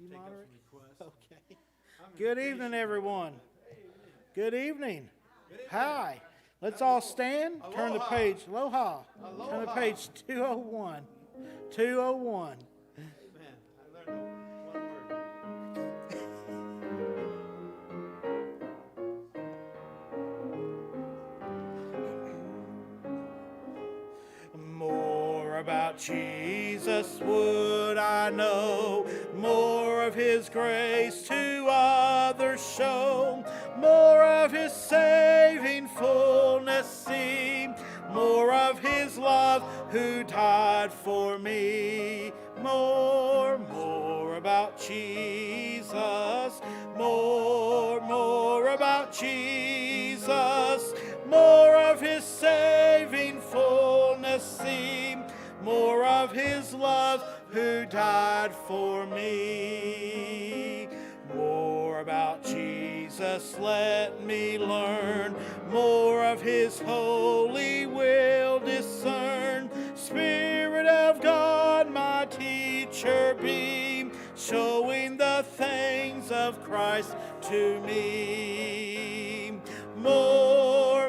you take up moderate? some requests. Okay. Good evening, everyone. Good evening. Hi. Let's all stand. Turn the page. Aloha. Turn the page 201. 201. Amen. I learned one word. More about Jesus would I know, more of His grace to others show, more of His saving fullness see, more of His love who died for me. More about Jesus, more about Jesus, more of His saving fullness see, more of His love who died for me. More about Jesus let me learn, more of His holy will discern. Spirit of God, my teacher be, showing the things of Christ to me. More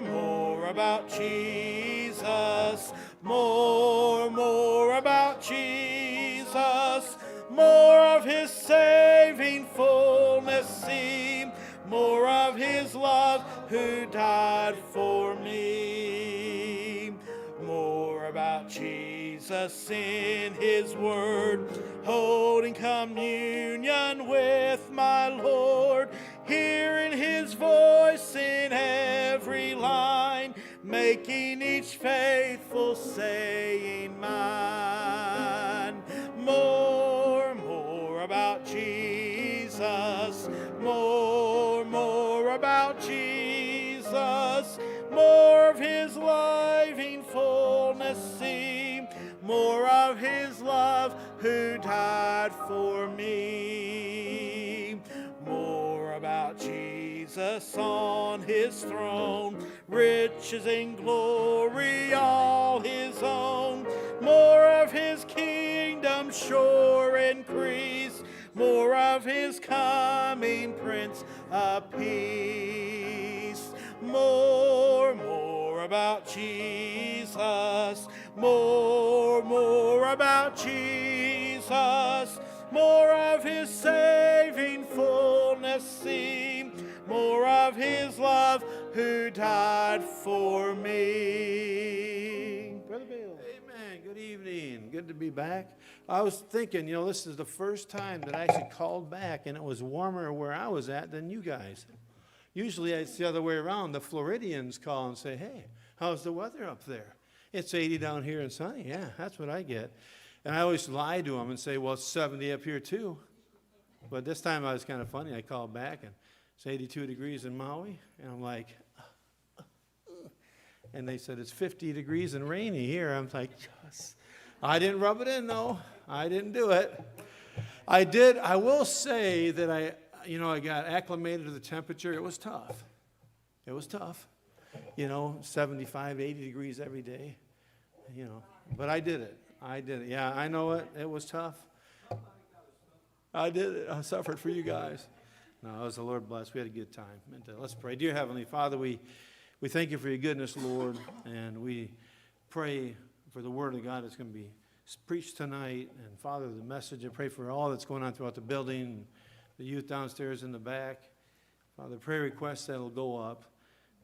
about Jesus, more about Jesus, more of His saving fullness see, more of His love who died for me. More about Jesus in His word, holding communion with my Lord, hearing His voice in every line, making each faithful saying mine. More about Jesus, more about Jesus, more of His living fullness see, more of His love who died for me. More about Jesus on His throne, riches and glory all His own, more of His kingdom sure increase, more of His coming Prince of Peace. More about Jesus, more about Jesus, more of His saving fullness see, more of His love who died for me. Brother Bill. Amen. Good evening. Good to be back. I was thinking, this is the first time that I actually called back, and it was warmer where I was at than you guys. Usually it's the other way around. The Floridians call and say, hey, how's the weather up there? It's 80 down here and sunny. Yeah, that's what I get. And I always lie to them and say, well, it's 70 up here too. But this time I was kind of funny. I called back, and it's 82 degrees in Maui. And I'm like, and they said, it's 50 degrees and rainy here. I'm like, yes. I didn't rub it in, though. I didn't do it. I did. I will say that I got acclimated to the temperature. It was tough. It was tough. 75, 80 degrees every day. But I did it. Yeah, I know it. It was tough. I did it. I suffered for you guys. No, it was the Lord bless. We had a good time. And let's pray. Dear Heavenly Father, we thank you for your goodness, Lord, and we pray for the word of God that's going to be preached tonight. And Father, the message, I pray for all that's going on throughout the building, the youth downstairs in the back. Father, prayer requests that'll go up.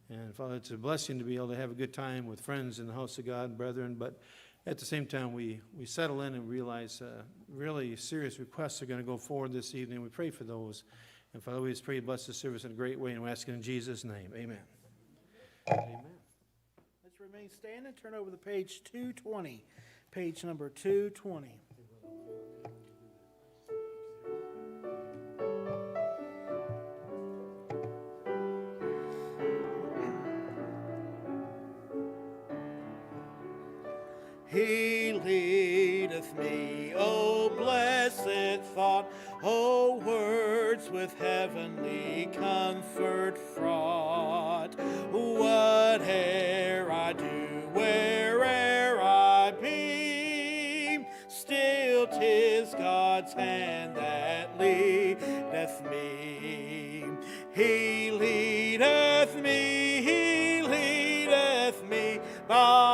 And Father, it's a blessing to be able to have a good time with friends in the house of God and brethren. But at the same time, we settle in and realize really serious requests are going to go forward this evening. We pray for those. And Father, we just pray to bless the service in a great way, and we ask it in Jesus' name. Amen. Amen. Let's remain standing. Turn over to page 220. Page number 220. He leadeth me, O blessed thought, O words with heavenly comfort fraught. Whate'er I do, where'er I be, still 'tis God's hand that leads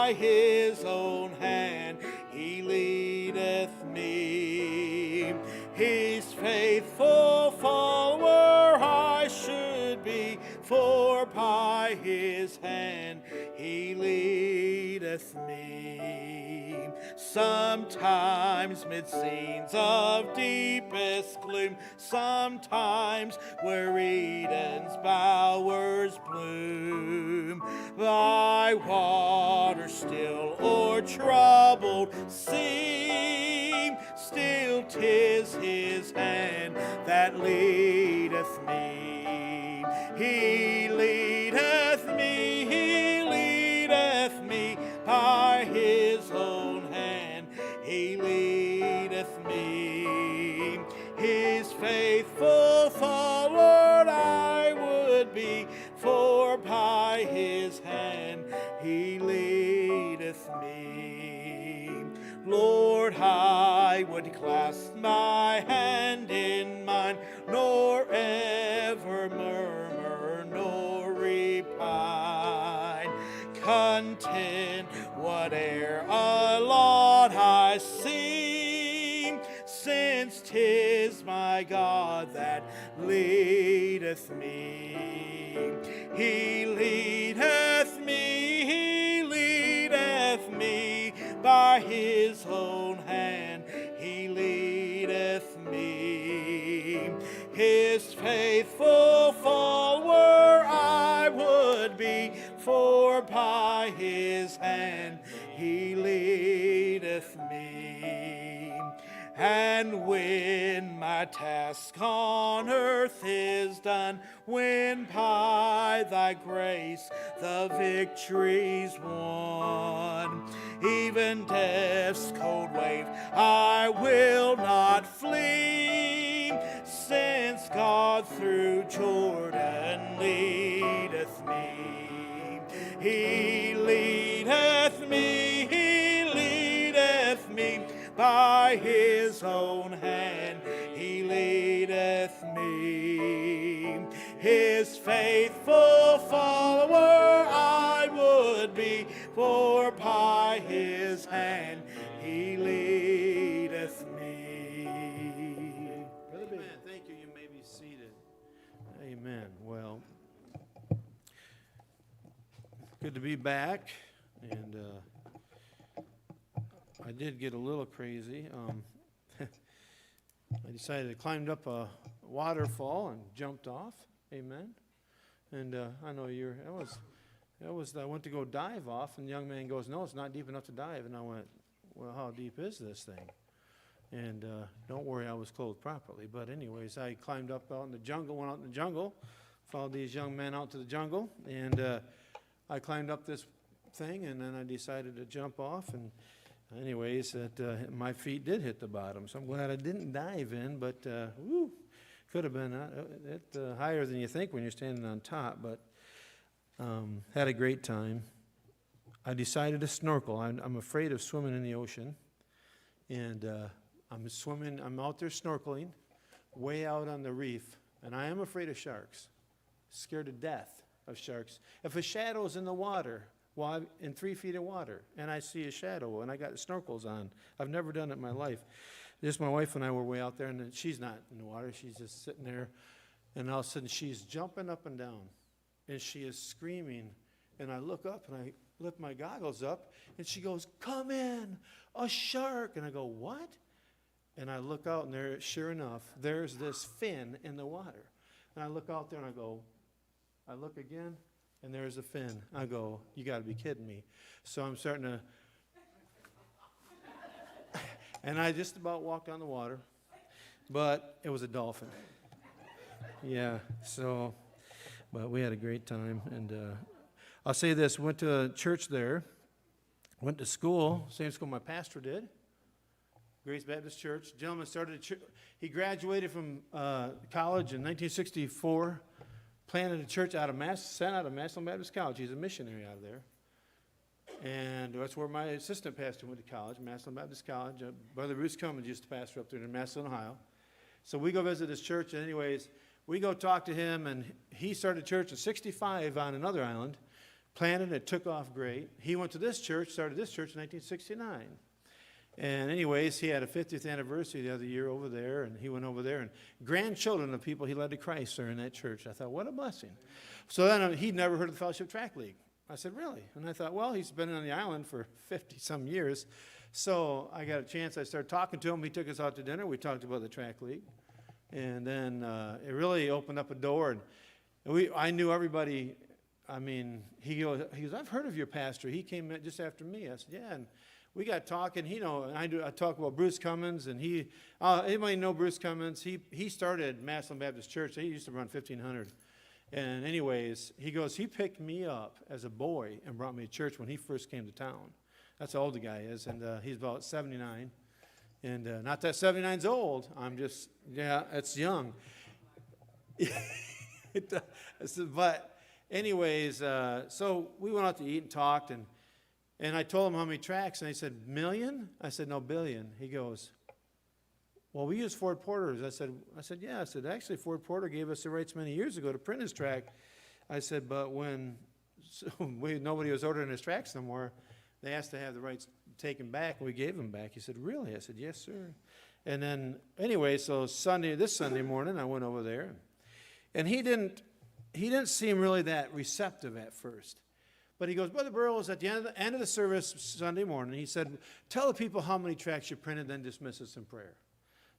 by his own hand he leadeth me. His faithful follower I should be, for by his hand he leadeth me. Sometimes mid scenes of deepest gloom, sometimes where Eden's bowers bloom, by water still or troubled sea, still 'tis his hand that leadeth me. He leadeth me by his own hand he leadeth me. His faithful follower I would be, for by his hand he leadeth me. Lord, I would clasp my hand in mine, nor ever murmur nor repine, content whate'er a lot I see, since 'tis my God that leadeth me. He leadeth me by his own hand he leadeth me. His faithful follower I would be, for by his hand he leadeth me. And when my task on earth is done, when by thy grace the victory's won, even death's cold wave I will not flee, since God through Jordan leadeth me. He leadeth me by his own hand he leadeth me. His faithful follower I would be, for by his hand he leadeth me. Amen. Thank you. You may be seated. Amen. Well, good to be back, and I did get a little crazy. I decided I climbed up a waterfall and jumped off. Amen. And I know I went to go dive off, and the young man goes, "No, it's not deep enough to dive." And I went, "Well, how deep is this thing?" And don't worry, I was clothed properly. But anyways, I climbed up out in the jungle, went out in the jungle, followed these young men out to the jungle, and I climbed up this thing, and then I decided to jump off. And anyways, my feet did hit the bottom, so I'm glad I didn't dive in. But could have been higher than you think when you're standing on top. But had a great time. I decided to snorkel. I'm afraid of swimming in the ocean, and I'm out there snorkeling, way out on the reef, and I am afraid of sharks. Scared to death of sharks. If a shadow's in the water, well, I'm in 3 feet of water, and I see a shadow, and I got snorkels on. I've never done it in my life. Just my wife and I were way out there, and she's not in the water. She's just sitting there, and all of a sudden she's jumping up and down, and she is screaming, and I look up, and I lift my goggles up, and she goes, "Come in, a shark." And I go, "What?" And I look out, and there, sure enough, there's this fin in the water. And I look out there, and I look again, and there's a fin. I go, "You got to be kidding me." So I'm starting to, and I just about walked on the water, but it was a dolphin. Yeah, so, but we had a great time, and I'll say this, went to church there, went to school, same school my pastor did, Grace Baptist Church. Gentleman started a church. He graduated from college in 1964, planted a church sent out of Massillon Baptist College. He's a missionary out of there. And that's where my assistant pastor went to college, Massillon Baptist College. Brother Bruce Cummins used to pastor up there in Massillon, Ohio. So we go visit his church, and anyways, we go talk to him, and he started a church in 65 on another island, planted. It took off great. He went to this church, started this church in 1969. And anyways, he had a 50th anniversary the other year over there, and he went over there, and grandchildren of people he led to Christ are in that church. I thought, what a blessing. So then he'd never heard of the Fellowship Track League. I said, really? And I thought, well, he's been on the island for 50-some years. So I got a chance. I started talking to him. He took us out to dinner. We talked about the track league. And then it really opened up a door. And I knew everybody. I mean, he goes, I've heard of your pastor. He came in just after me. I said, yeah. And we got talking. And I talk about Bruce Cummins. And anybody know Bruce Cummins? He started Massillon Baptist Church. He used to run 1,500. And anyways, he goes, he picked me up as a boy and brought me to church when he first came to town. That's how old the guy is, and he's about 79. And not that 79's old. I'm just, it's young. But anyways, so we went out to eat and talked, and I told him how many tracks, and he said, million? I said, no, billion. He goes, well, we use Ford Porters. I said, yeah. I said, actually, Ford Porter gave us the rights many years ago to print his track. I said, but when nobody was ordering his tracks no more, they asked to have the rights taken back, and we gave them back. He said, really? I said, yes, sir. And then, anyway, so this Sunday morning, I went over there, and he didn't seem really that receptive at first. But he goes, Brother Burrows, at the end of the service Sunday morning, he said, tell the people how many tracks you printed, then dismiss us in prayer.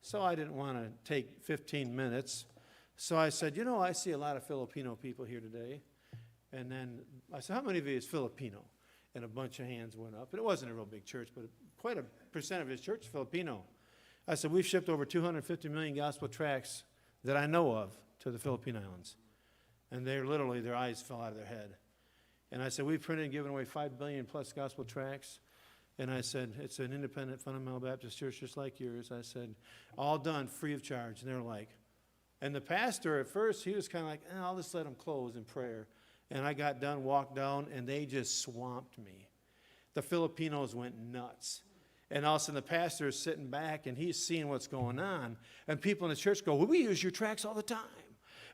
So I didn't want to take 15 minutes. So I said, I see a lot of Filipino people here today. And then I said, how many of you is Filipino? And a bunch of hands went up. And it wasn't a real big church, but quite a percent of his church is Filipino. I said, we've shipped over 250 million gospel tracts that I know of to the Philippine Islands. And their eyes fell out of their head. And I said, we've printed and given away 5 billion plus gospel tracts. And I said, it's an independent fundamental Baptist church just like yours. I said, all done free of charge. And they're like, and the pastor at first, he was kind of like, I'll just let them close in prayer. And I got done, walked down, and they just swamped me. The Filipinos went nuts. And all of a sudden, the pastor is sitting back, and he's seeing what's going on. And people in the church go, well, we use your tracts all the time.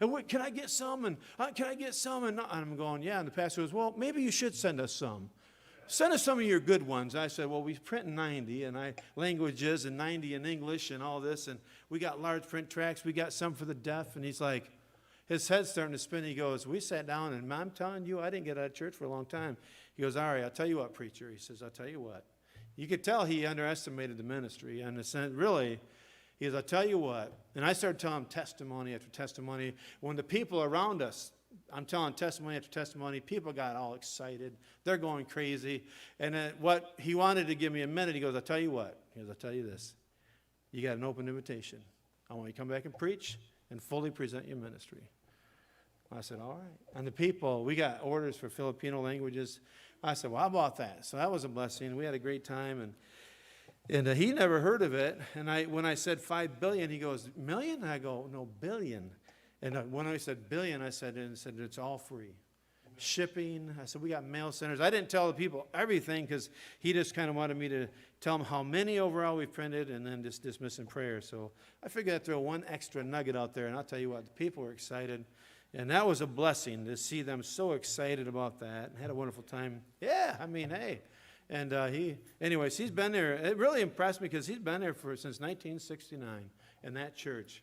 And can I get some? And can I get some? And I'm going, yeah. And the pastor goes, well, maybe you should send us some. Send us some of your good ones. I said, well, we print 90 and languages and 90 in English and all this. And we got large print tracts. We got some for the deaf. And he's like, his head's starting to spin. He goes, we sat down, and I'm telling you, I didn't get out of church for a long time. He goes, all right, I'll tell you what, preacher. He says, I'll tell you what. You could tell he underestimated the ministry. And really, he goes, I'll tell you what. And I started telling him testimony after testimony. When the people around us, I'm telling testimony after testimony, people got all excited. They're going crazy. And then what he wanted to give me a minute, he goes, I'll tell you what. He goes, I'll tell you this. You got an open invitation. I want you to come back and preach and fully present your ministry. I said, all right. And the people, we got orders for Filipino languages. I said, well, how about that? So that was a blessing. We had a great time. And he never heard of it. And when I said 5 billion, he goes, million? I go, no, billion. And when I said billion, I said it's all free. Shipping. I said, we got mail centers. I didn't tell the people everything because he just kind of wanted me to tell them how many overall we've printed and then just dismiss in prayer. So I figured I'd throw one extra nugget out there. And I'll tell you what, the people were excited. And that was a blessing to see them so excited about that and had a wonderful time. Yeah, I mean, hey. And he's been there. It really impressed me because he's been there since 1969 in that church.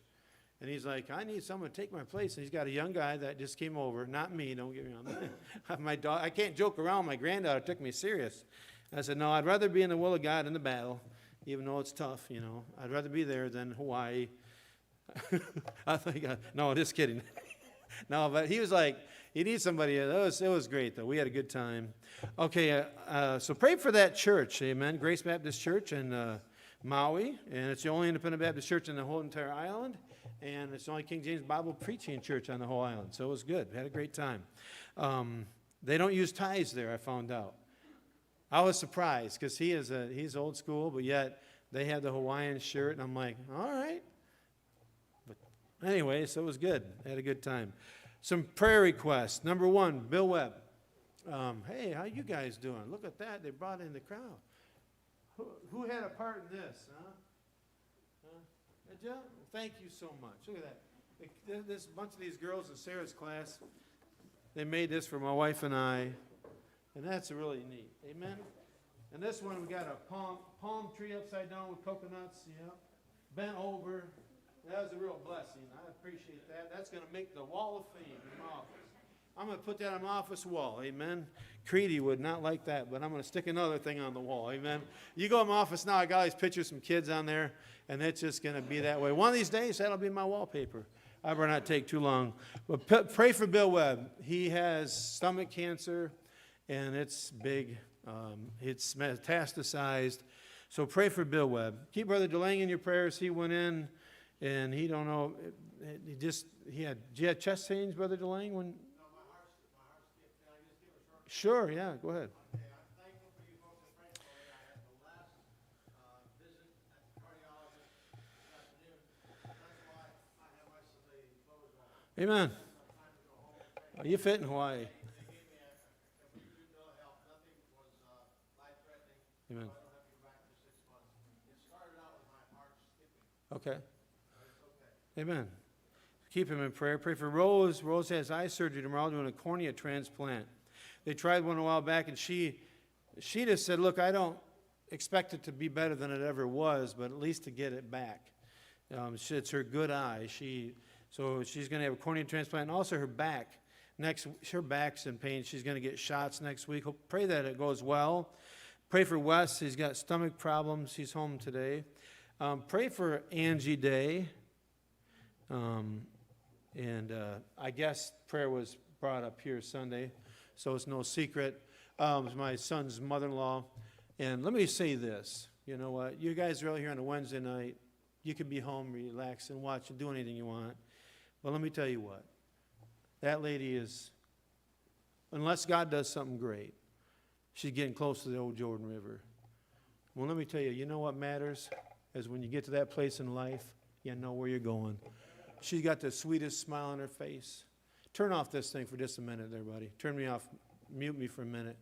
And he's like, I need someone to take my place. And he's got a young guy that just came over. Not me, don't get me wrong. My dog, I can't joke around. My granddaughter took me serious. And I said, no, I'd rather be in the will of God in the battle, even though it's tough, I'd rather be there than Hawaii. I think, no, just kidding. No, but he was like, you need somebody. It was great, though. We had a good time. Okay, so pray for that church, amen. Grace Baptist Church in Maui, and it's the only independent Baptist church in the whole entire island, and it's the only King James Bible preaching church on the whole island. So it was good. We had a great time. They don't use ties there, I found out. I was surprised because he's old school, but yet they had the Hawaiian shirt, and I'm like, all right. Anyway, so it was good. I had a good time. Some prayer requests. Number 1, Bill Webb. Hey, how you guys doing? Look at that. They brought in the crowd. Who had a part in this? Did you? Thank you so much. Look at that. This bunch of these girls in Sarah's class, they made this for my wife and I. And that's really neat. Amen. And this one, we got a palm tree upside down with coconuts. Yeah. Bent over. That was a real blessing. I appreciate that. That's going to make the wall of fame in my office. I'm going to put that on my office wall. Amen. Creedy would not like that, but I'm going to stick another thing on the wall. Amen. You go in my office now, I got all these pictures of some kids on there, and it's just going to be that way. One of these days, that'll be my wallpaper. I better not take too long. But pray for Bill Webb. He has stomach cancer, and it's big. It's metastasized. So pray for Bill Webb. Keep Brother DeLang in your prayers. He went in, and he don't know. He had chest pains, Brother DeLang? When? No, my heart skipped. Can I just give a short? Sure, yeah, go ahead. Okay, I'm thankful for you folks to pray for me. I had the last visit at the cardiologist this afternoon. That's why I have my Sunday clothes on. Amen. You fit in Hawaii. Amen. Okay. Amen. Keep him in prayer. Pray for Rose. Rose has eye surgery tomorrow, doing a cornea transplant. They tried one a while back, and she just said, look, I don't expect it to be better than it ever was, but at least to get it back. It's her good eye. So she's going to have a cornea transplant, and also her back. Her back's in pain. She's going to get shots next week. Pray that it goes well. Pray for Wes. He's got stomach problems. He's home today. Pray for Angie Day. I guess prayer was brought up here Sunday, so it's no secret. It's my son's mother-in-law. And let me say this. You know what? You guys are out here on a Wednesday night. You can be home, relax, and watch and do anything you want. But let me tell you what. That lady is, unless God does something great, she's getting close to the old Jordan River. Well, let me tell you, you know what matters? Is when you get to that place in life, you know where you're going. She's got the sweetest smile on her face. Turn off this thing for just a minute there, buddy. Turn me off. Mute me for a minute.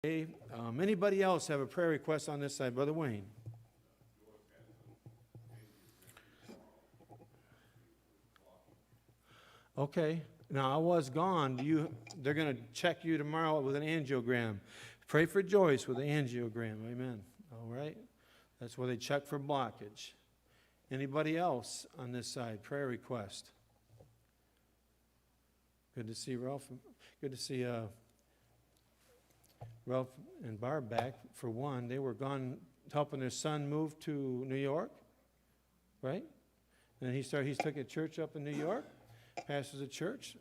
Okay. Anybody else have a prayer request on this side? Brother Wayne. Okay. Now, I was gone. They're going to check you tomorrow with an angiogram. Pray for Joyce with an angiogram. Amen. All right. That's where they check for blockage. Anybody else on this side? Prayer request. Good to see Ralph. Good to see Ralph and Barb back. For one, they were gone helping their son move to New York, right? And he took a church up in New York, pastors a church.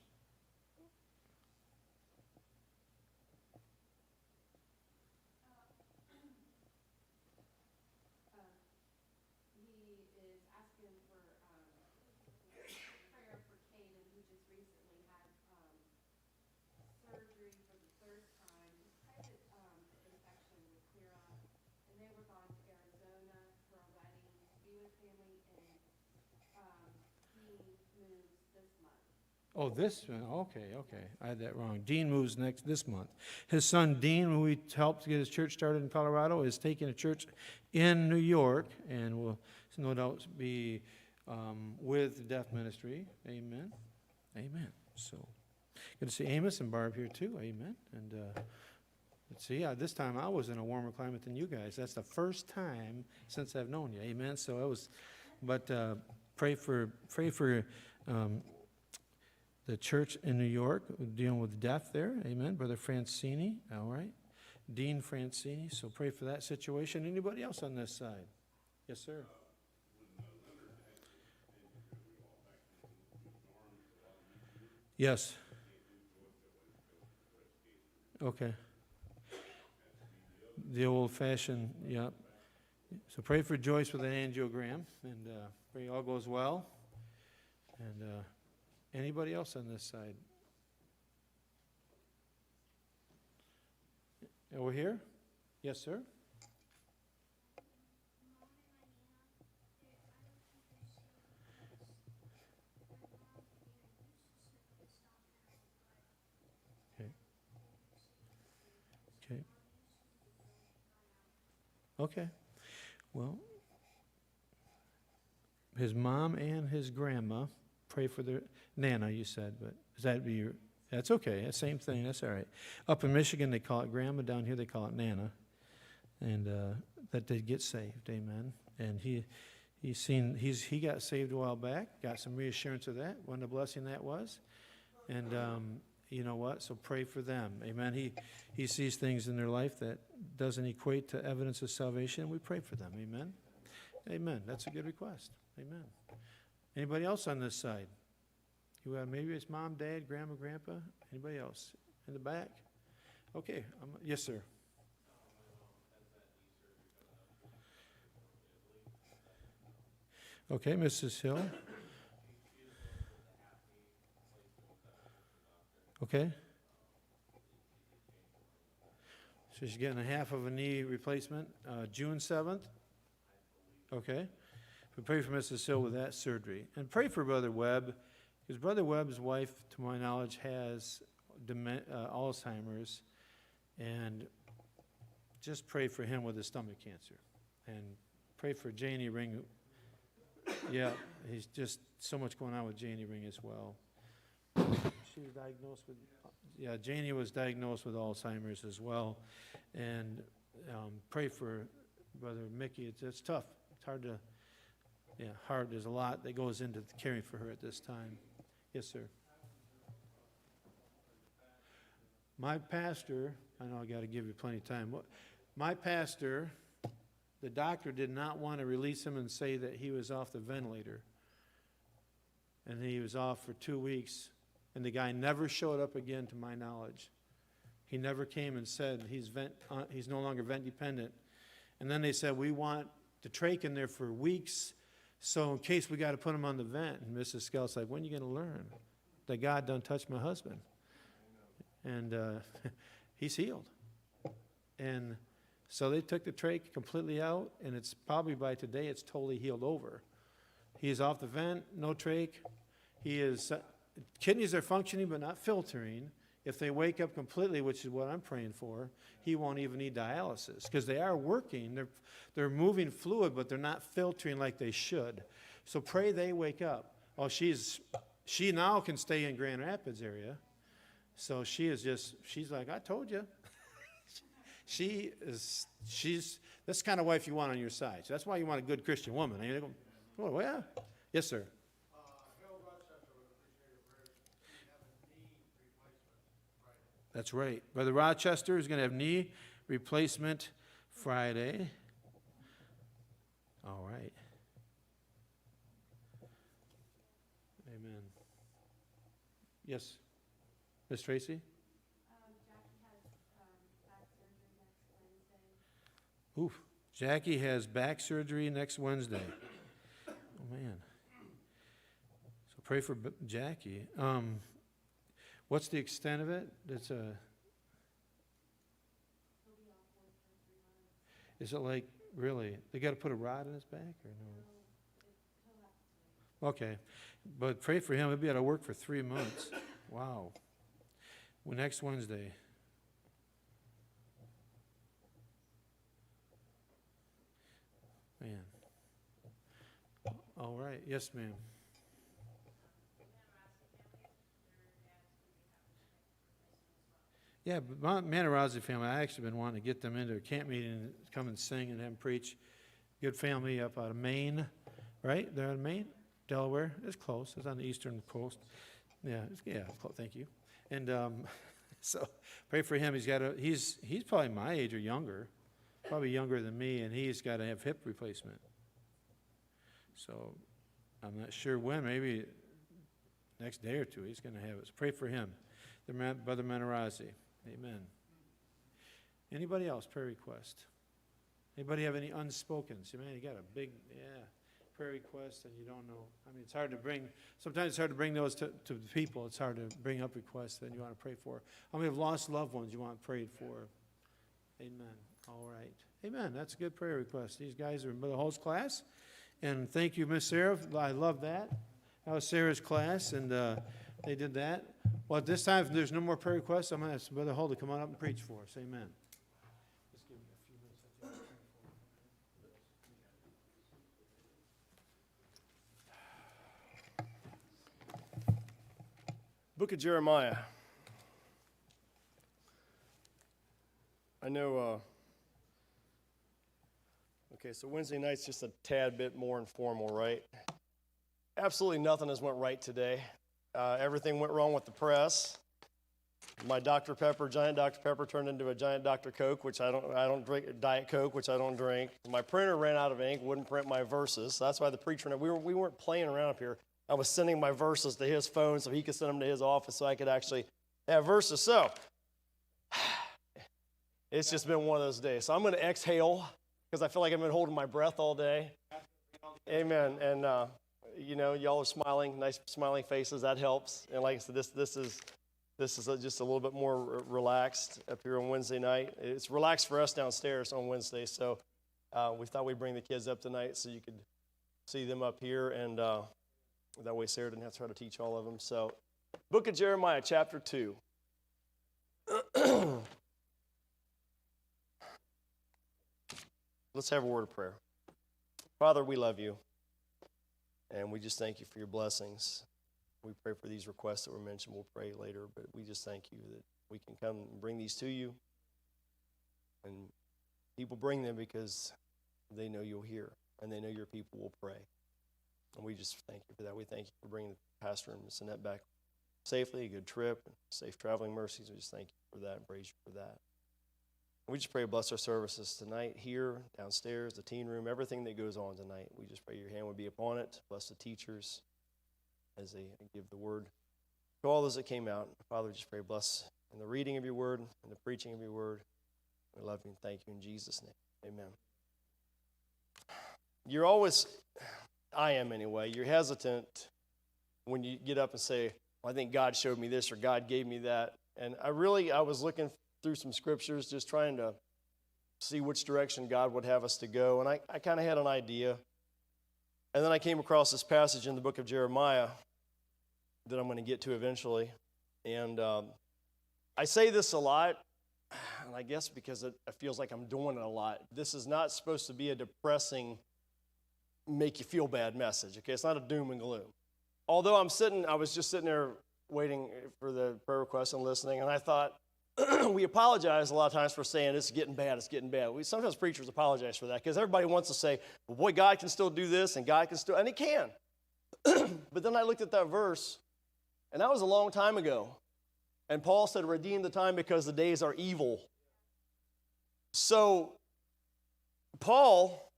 Oh, this one. Okay. I had that wrong. Dean moves this month. His son Dean, who we helped get his church started in Colorado, is taking a church in New York, and will no doubt be with the deaf ministry. Amen. So, good to see Amos and Barb here too. Amen. And let's see. This time I was in a warmer climate than you guys. That's the first time since I've known you. Amen. So it was, but pray for. the church in New York, dealing with death there. Amen. Brother Francini. All right. Dean Francini. So pray for that situation. Anybody else on this side? Yes, sir. Yes. Okay. The old-fashioned, yep. So pray for Joyce with an angiogram, and pray all goes well. And anybody else on this side? Over here? Yes, sir. Okay. Okay. Okay. Well, his mom and his grandma pray for their Nana, you said, but does that be your? That's okay. That's same thing. That's all right. Up in Michigan, they call it grandma. Down here, they call it Nana, and that they get saved. Amen. And he got saved a while back. Got some reassurance of that. What a blessing that was. And you know what? So pray for them. Amen. He sees things in their life that doesn't equate to evidence of salvation. We pray for them. Amen. Amen. That's a good request. Amen. Anybody else on this side? You have maybe it's mom, dad, grandma, grandpa. Anybody else in the back? Okay. Yes, sir. Okay, Mrs. Hill. Okay. So she's getting a half of a knee replacement, June 7th. Okay. We pray for Mrs. Hill with that surgery. And pray for Brother Webb, because Brother Webb's wife, to my knowledge, has Alzheimer's. And just pray for him with his stomach cancer. And pray for Janie Ring. Yeah, he's just so much going on with Janie Ring as well. She was diagnosed with, Janie was diagnosed with Alzheimer's as well. And pray for Brother Mickey. It's tough. It's hard to, hard. There's a lot that goes into caring for her at this time. Yes, sir. My pastor, I know I got to give you plenty of time. My pastor, the doctor did not want to release him and say that he was off the ventilator. And he was off for 2 weeks. And the guy never showed up again, to my knowledge. He never came and said he's no longer vent dependent. And then they said, we want the trach in there for weeks, so in case we got to put him on the vent. And Mrs. Skelt's like, when are you going to learn that God done touched my husband? And he's healed. And so they took the trach completely out, and it's probably by today it's totally healed over. He's off the vent, no trach. Kidneys are functioning but not filtering. If they wake up completely, which is what I'm praying for, he won't even need dialysis, because they are working. They're moving fluid, but they're not filtering like they should. So pray they wake up. Oh, she now can stay in Grand Rapids area. So she's like, I told you. She's that's the kind of wife you want on your side. So that's why you want a good Christian woman. And you go, oh, yeah. Yes, sir. That's right. Brother Rochester is going to have knee replacement Friday. All right. Amen. Yes, Miss Tracy? Jackie has back surgery next Wednesday. Oh, man. So pray for Jackie. What's the extent of it? Is it like, really, they got to put a rod in his back or no? Okay. But pray for him. He'll be out of work for 3 months. Wow. Well, next Wednesday. Man. All right. Yes, ma'am. Yeah, but Manarazzi family, I actually been wanting to get them into a camp meeting and come and sing and have them preach. Good family up out of Maine, right? They're out of Maine, Delaware. It's close. It's on the eastern coast. Thank you. And so pray for him. He's probably my age or younger, probably younger than me, and he's got to have hip replacement. So I'm not sure when. Maybe next day or two he's going to have it. So pray for him, Brother Manarazi. Amen. Anybody else prayer request? Anybody have any unspoken? See, man, you got a big prayer request, and you don't know. I mean, it's hard to bring. Sometimes it's hard to bring those to the people. It's hard to bring up requests that you want to pray for. How many have lost loved ones you want prayed for? Amen. All right. Amen. That's a good prayer request. These guys are in Brother Hall's class, and thank you, Miss Sarah. I love that. That was Sarah's class, and they did that. Well, at this time, if there's no more prayer requests, I'm going to ask Brother Hall to come on up and preach for us. Amen. Let's give him a few minutes. Book of Jeremiah. I know, so Wednesday night's just a tad bit more informal, right? Absolutely nothing has went right today. Everything went wrong with the press. My Dr. Pepper, Giant Dr. Pepper, turned into a Giant Dr. Coke, which I don't drink, Diet Coke, which I don't drink. My printer ran out of ink, wouldn't print my verses. So that's why the preacher, we weren't playing around up here. I was sending my verses to his phone so he could send them to his office so I could actually have verses. So it's just been one of those days. So I'm going to exhale because I feel like I've been holding my breath all day. Amen. And, y'all are smiling, nice smiling faces. That helps. And like I said, this is just a little bit more relaxed up here on Wednesday night. It's relaxed for us downstairs on Wednesday. So we thought we'd bring the kids up tonight so you could see them up here. And that way Sarah didn't have to try to teach all of them. So Book of Jeremiah, chapter 2. Let's have a word of prayer. Father, we love you, and we just thank you for your blessings. We pray for these requests that were mentioned. We'll pray later, but we just thank you that we can come and bring these to you, and people bring them because they know you'll hear, and they know your people will pray. And we just thank you for that. We thank you for bringing the pastor and Miss Annette back safely, a good trip, and safe traveling mercies. We just thank you for that and praise you for that. We just pray bless our services tonight, here, downstairs, the teen room, everything that goes on tonight. We just pray your hand would be upon it. Bless the teachers as they give the word to all those that came out. Father, we just pray bless in the reading of your word and the preaching of your word. We love you and thank you in Jesus' name. Amen. You're always, I am anyway, you're hesitant when you get up and say, well, I think God showed me this or God gave me that. And I was looking through some scriptures, just trying to see which direction God would have us to go. And I kind of had an idea. And then I came across this passage in the book of Jeremiah that I'm going to get to eventually. And I say this a lot, and I guess because it feels like I'm doing it a lot. This is not supposed to be a depressing, make you feel bad message, okay? It's not a doom and gloom. Although I was just sitting there waiting for the prayer request and listening, and I thought, we apologize a lot of times for saying it's getting bad, it's getting bad. Sometimes preachers apologize for that because everybody wants to say, well, boy, God can still do this and God can still, and he can. But then I looked at that verse, and that was a long time ago. And Paul said, redeem the time because the days are evil. So Paul,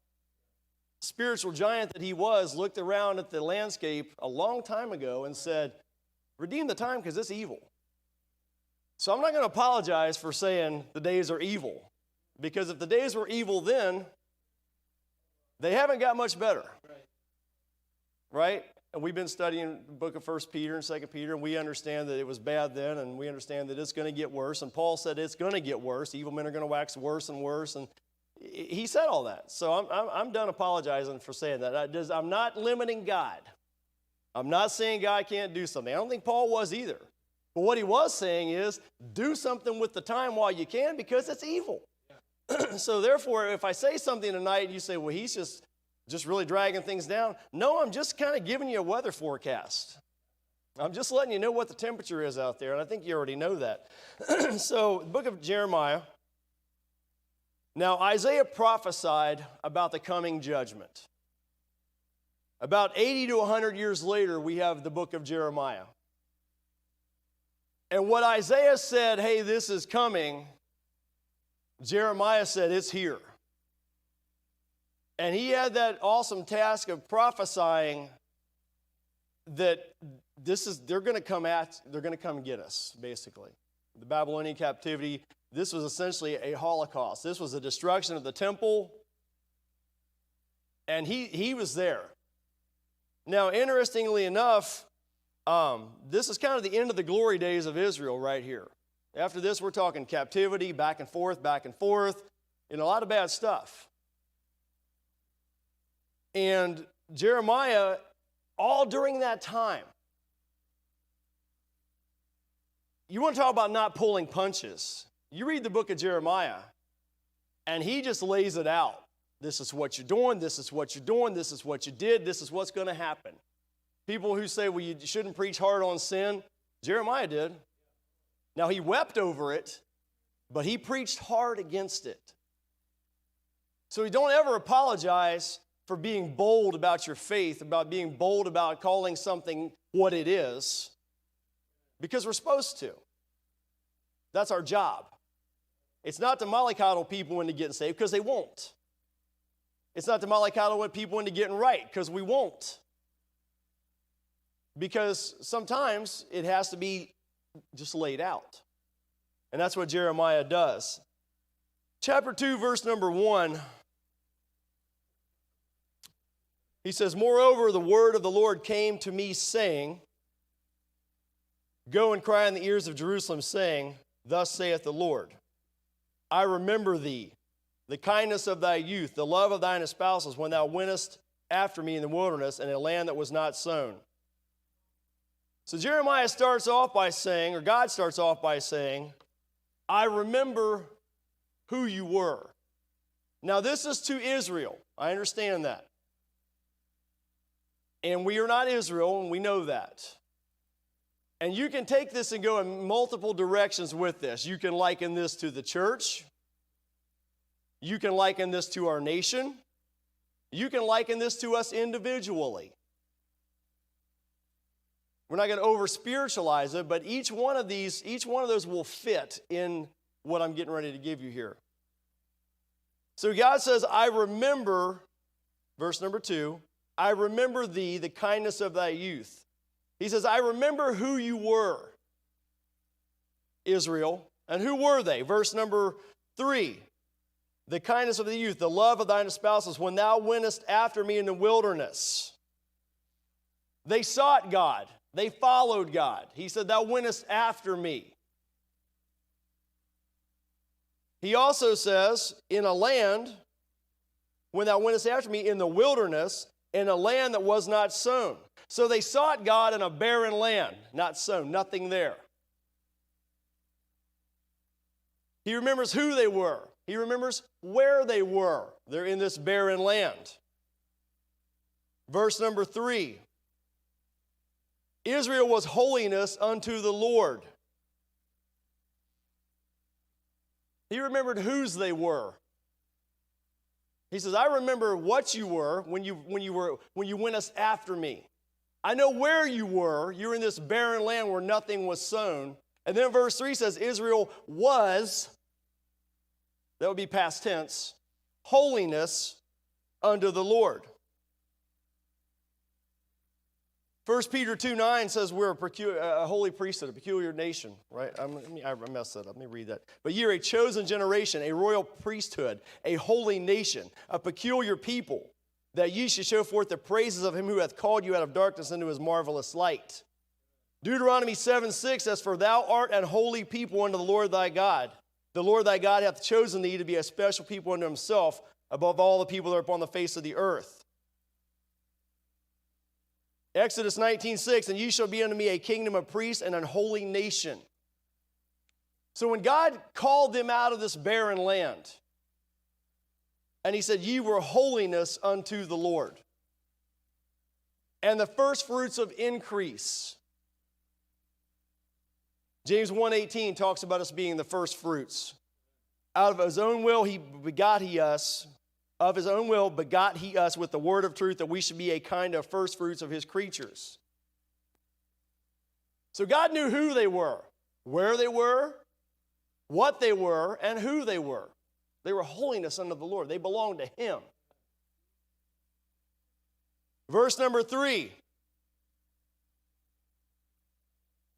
spiritual giant that he was, looked around at the landscape a long time ago and said, redeem the time because it's evil. So I'm not going to apologize for saying the days are evil, because if the days were evil then, they haven't got much better, right? And we've been studying the book of 1 Peter and 2 Peter, and we understand that it was bad then, and we understand that it's going to get worse, and Paul said it's going to get worse. Evil men are going to wax worse and worse, and he said all that. So I'm done apologizing for saying that. I'm not limiting God. I'm not saying God can't do something. I don't think Paul was either. But what he was saying is, do something with the time while you can because it's evil. So therefore, if I say something tonight and you say, well, he's just really dragging things down. No, I'm just kind of giving you a weather forecast. I'm just letting you know what the temperature is out there, and I think you already know that. So, the book of Jeremiah. Now, Isaiah prophesied about the coming judgment. About 80 to 100 years later, we have the book of Jeremiah. And what Isaiah said, hey, this is coming, Jeremiah said, it's here. And he had that awesome task of prophesying that they're going to come and get us, basically. The Babylonian captivity, this was essentially a Holocaust. This was a destruction of the temple. And he was there. Now, interestingly enough, this is kind of the end of the glory days of Israel right here. After this, we're talking captivity, back and forth, and a lot of bad stuff. And Jeremiah, all during that time, you want to talk about not pulling punches. You read the book of Jeremiah, and he just lays it out. This is what you're doing, this is what you're doing, this is what you did, this is what's going to happen. People who say, well, you shouldn't preach hard on sin, Jeremiah did. Now, he wept over it, but he preached hard against it. So you don't ever apologize for being bold about your faith, about being bold about calling something what it is, because we're supposed to. That's our job. It's not to mollycoddle people into getting saved, because they won't. It's not to mollycoddle people into getting right, because we won't. Because sometimes it has to be just laid out. And that's what Jeremiah does. Chapter 2, verse number 1. He says, moreover, the word of the Lord came to me, saying, go and cry in the ears of Jerusalem, saying, thus saith the Lord, I remember thee, the kindness of thy youth, the love of thine espousals, when thou wentest after me in the wilderness, in a land that was not sown. So Jeremiah starts off by saying, or God starts off by saying, I remember who you were. Now this is to Israel. I understand that. And we are not Israel, and we know that. And you can take this and go in multiple directions with this. You can liken this to the church. You can liken this to our nation. You can liken this to us individually. We're not going to over-spiritualize it, but each one of those will fit in what I'm getting ready to give you here. So God says, I remember, verse number 2, I remember thee, the kindness of thy youth. He says, I remember who you were, Israel. And who were they? Verse number 3, the kindness of the youth, the love of thine espousals, when thou wentest after me in the wilderness. They sought God. They followed God. He said, thou wentest after me. He also says, in a land, when thou wentest after me in the wilderness, in a land that was not sown. So they sought God in a barren land, not sown, nothing there. He remembers who they were. He remembers where they were. They're in this barren land. Verse number 3. Israel was holiness unto the Lord. He remembered whose they were. He says, I remember what you were when you went us after me. I know where you were. You're in this barren land where nothing was sown. And then verse 3 says, Israel was, that would be past tense, holiness unto the Lord. 1 Peter 2:9 says we're a holy priesthood, a peculiar nation, right? I messed that up. Let me read that. But you're a chosen generation, a royal priesthood, a holy nation, a peculiar people, that ye should show forth the praises of him who hath called you out of darkness into his marvelous light. Deuteronomy 7:6 says, for thou art an holy people unto the Lord thy God. The Lord thy God hath chosen thee to be a special people unto himself above all the people that are upon the face of the earth. Exodus 19:6, and ye shall be unto me a kingdom of priests and an holy nation. So when God called them out of this barren land, and he said, ye were holiness unto the Lord. And the first fruits of increase. James 1:18 talks about us being the first fruits. Out of his own will begot he us. Of his own will begot he us with the word of truth, that we should be a kind of first fruits of his creatures. So God knew who they were. where they were, what they were, and who they were. They were holiness unto the Lord. They belonged to him. Verse number 3.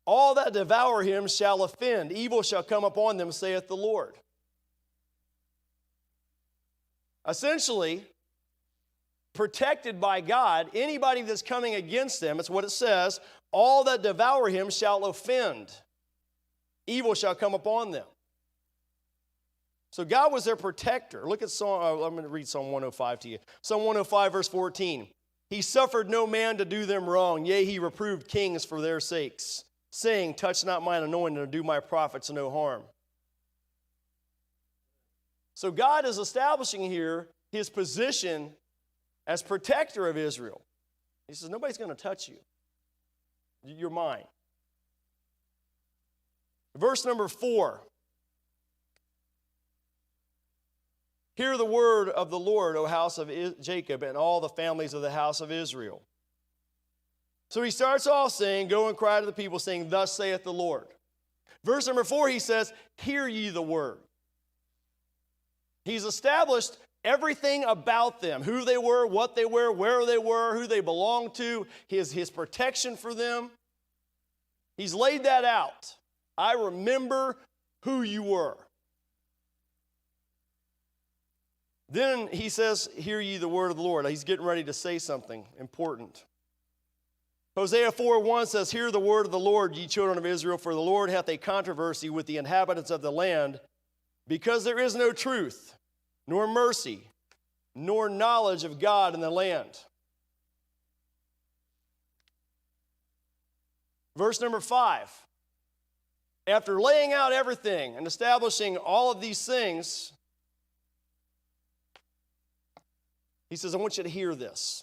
All that devour him shall offend. Evil shall come upon them, saith the Lord. Essentially, protected by God, anybody that's coming against them, it's what it says, all that devour him shall offend. Evil shall come upon them. So God was their protector. Look at Psalm, I'm going to read Psalm 105 to you. Psalm 105, verse 14. He suffered no man to do them wrong, yea, he reproved kings for their sakes, saying, touch not mine anointing, and do my prophets no harm. So God is establishing here his position as protector of Israel. He says, nobody's going to touch you. You're mine. Verse number 4. Hear the word of the Lord, O house of Jacob, and all the families of the house of Israel. So he starts off saying, go and cry to the people, saying, thus saith the Lord. Verse number 4, he says, hear ye the word. He's established everything about them, who they were, what they were, where they were, who they belonged to, his protection for them. He's laid that out. I remember who you were. Then he says, hear ye the word of the Lord. He's getting ready to say something important. Hosea 4:1 says, hear the word of the Lord, ye children of Israel, for the Lord hath a controversy with the inhabitants of the land, because there is no truth, nor mercy, nor knowledge of God in the land. Verse number 5. After laying out everything and establishing all of these things, he says, I want you to hear this.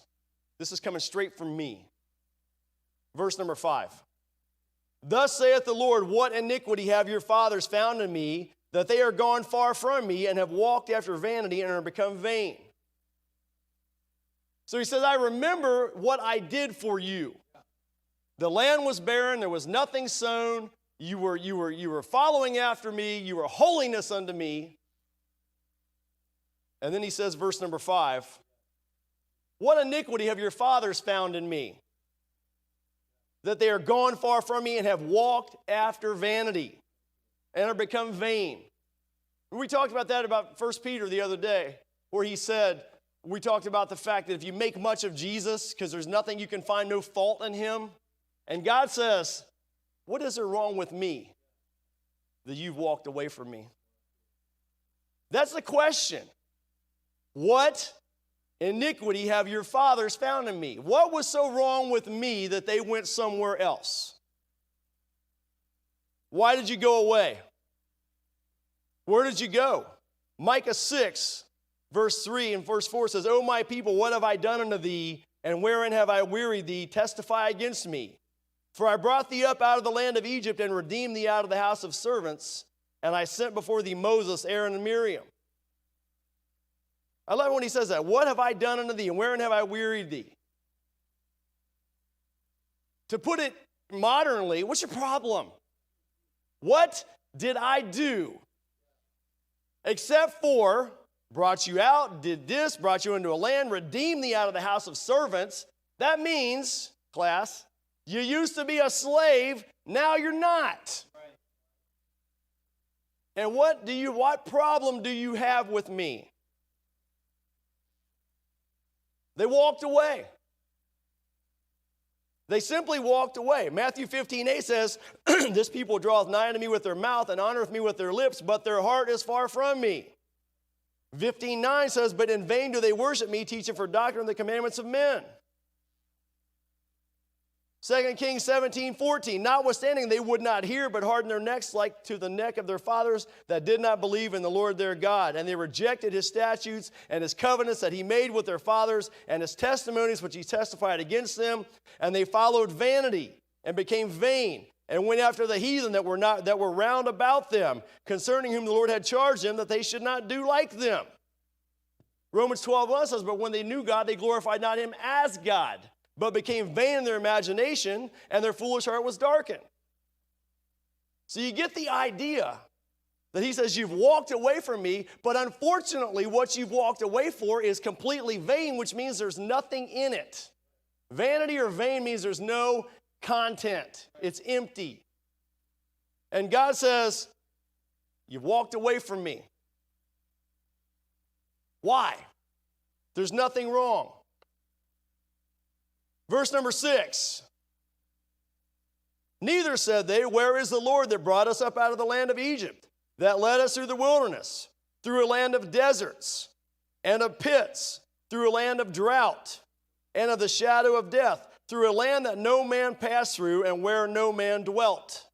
This is coming straight from me. Verse number 5. Thus saith the Lord, what iniquity have your fathers found in me, that they are gone far from me, and have walked after vanity, and are become vain. So he says, I remember what I did for you. The land was barren, there was nothing sown. You were following after me, you were holiness unto me. And then he says, verse number 5, what iniquity have your fathers found in me, that they are gone far from me and have walked after vanity and are become vain. We talked about that about 1 Peter the other day, where he said, we talked about the fact that if you make much of Jesus, because there's nothing you can find no fault in him, and God says, what is there wrong with me that you've walked away from me? That's the question. What iniquity have your fathers found in me? What was so wrong with me that they went somewhere else? Why did you go away? Where did you go? Micah 6, verse 3 and verse 4 says, O my people, what have I done unto thee, and wherein have I wearied thee? Testify against me. For I brought thee up out of the land of Egypt, and redeemed thee out of the house of servants, and I sent before thee Moses, Aaron, and Miriam. I love when he says that. What have I done unto thee, and wherein have I wearied thee? To put it modernly, what's your problem? What did I do? Except for brought you out, did this, brought you into a land, redeemed thee out of the house of servants. That means, class, you used to be a slave, now you're not. And what problem do you have with me? They walked away. They simply walked away. Matthew 15:8 says, this people draweth nigh unto me with their mouth, and honoreth me with their lips, but their heart is far from me. 15:9 says, but in vain do they worship me, teaching for doctrine the commandments of men. 2 Kings 17:14, notwithstanding they would not hear, but hardened their necks like to the neck of their fathers that did not believe in the Lord their God. And they rejected his statutes and his covenants that he made with their fathers, and his testimonies which he testified against them. And they followed vanity and became vain, and went after the heathen that were round about them, concerning whom the Lord had charged them that they should not do like them. Romans 12:1 says, but when they knew God, they glorified not him as God, but became vain in their imagination, and their foolish heart was darkened. So you get the idea that he says, you've walked away from me, but unfortunately what you've walked away for is completely vain, which means there's nothing in it. Vanity or vain means there's no content. It's empty. And God says, you've walked away from me. Why? There's nothing wrong. Verse number 6. Neither said they, where is the Lord that brought us up out of the land of Egypt, that led us through the wilderness, through a land of deserts and of pits, through a land of drought and of the shadow of death, through a land that no man passed through and where no man dwelt.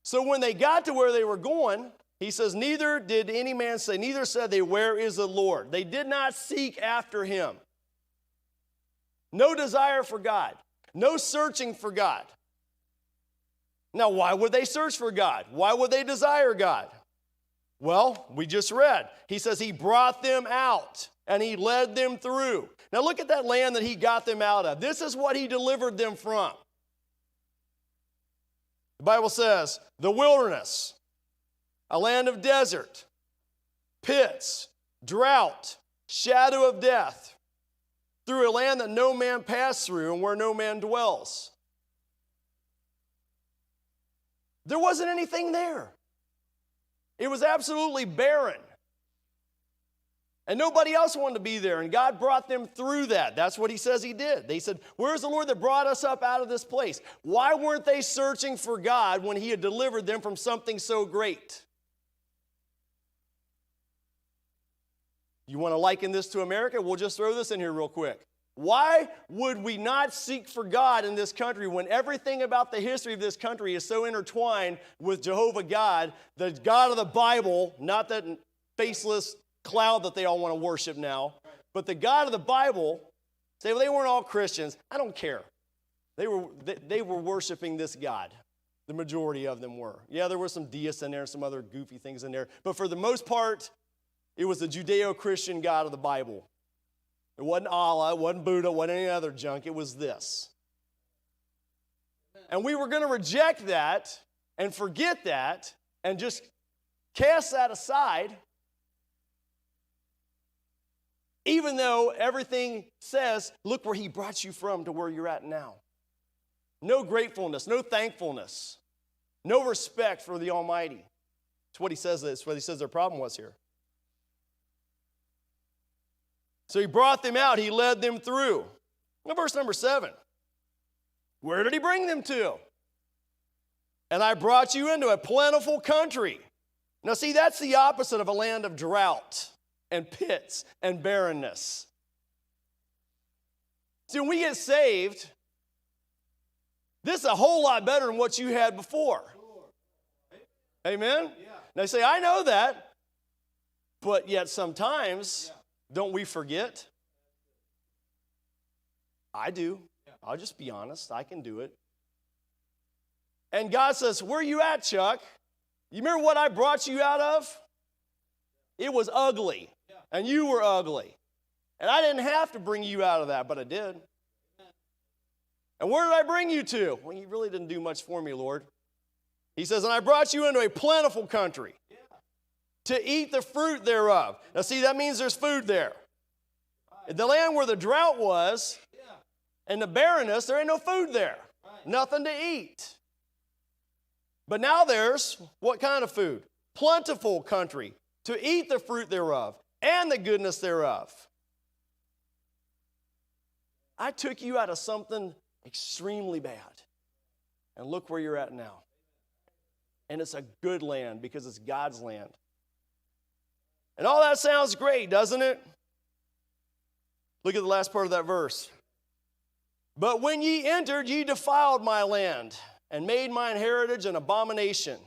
So when they got to where they were going, he says, neither did any man say, neither said they, where is the Lord? They did not seek after him. No desire for God. No searching for God. Now, why would they search for God? Why would they desire God? Well, we just read. He says he brought them out and he led them through. Now look at that land that he got them out of. This is what he delivered them from. The Bible says, the wilderness, a land of desert, pits, drought, shadow of death, through a land that no man passed through and where no man dwells. There wasn't anything there. It was absolutely barren. And nobody else wanted to be there, and God brought them through that. That's what he says he did. They said, where's the Lord that brought us up out of this place? Why weren't they searching for God when he had delivered them from something so great? You want to liken this to America? We'll just throw this in here real quick. Why would we not seek for God in this country when everything about the history of this country is so intertwined with Jehovah God, the God of the Bible, not that faceless cloud that they all want to worship now, but the God of the Bible? Say, well, they weren't all Christians. I don't care. They were worshiping this God. The majority of them were. Yeah, there were some deists in there and some other goofy things in there, but for the most part, it was the Judeo-Christian God of the Bible. It wasn't Allah, it wasn't Buddha, it wasn't any other junk. It was this. And we were going to reject that and forget that and just cast that aside, even though everything says, look where he brought you from to where you're at now. No gratefulness, no thankfulness, no respect for the Almighty. That's what he says. That's what he says their problem was here. So he brought them out. He led them through. Now, verse number 7. Where did he bring them to? And I brought you into a plentiful country. Now, see, that's the opposite of a land of drought and pits and barrenness. See, when we get saved, this is a whole lot better than what you had before. Amen? Yeah. Now, you say, I know that, but yet sometimes... don't we forget? I do. I'll just be honest. I can do it. And God says, where are you at, Chuck? You remember what I brought you out of? It was ugly. And you were ugly. And I didn't have to bring you out of that, but I did. And where did I bring you to? Well, you really didn't do much for me, Lord. He says, and I brought you into a plentiful country, to eat the fruit thereof. Now see, that means there's food there. In the land where the drought was, and the barrenness, there ain't no food there. Nothing to eat. But now there's, what kind of food? Plentiful country, to eat the fruit thereof, and the goodness thereof. I took you out of something extremely bad. And look where you're at now. And it's a good land, because it's God's land. And all that sounds great, doesn't it? Look at the last part of that verse. But when ye entered, ye defiled my land, and made mine heritage an abomination.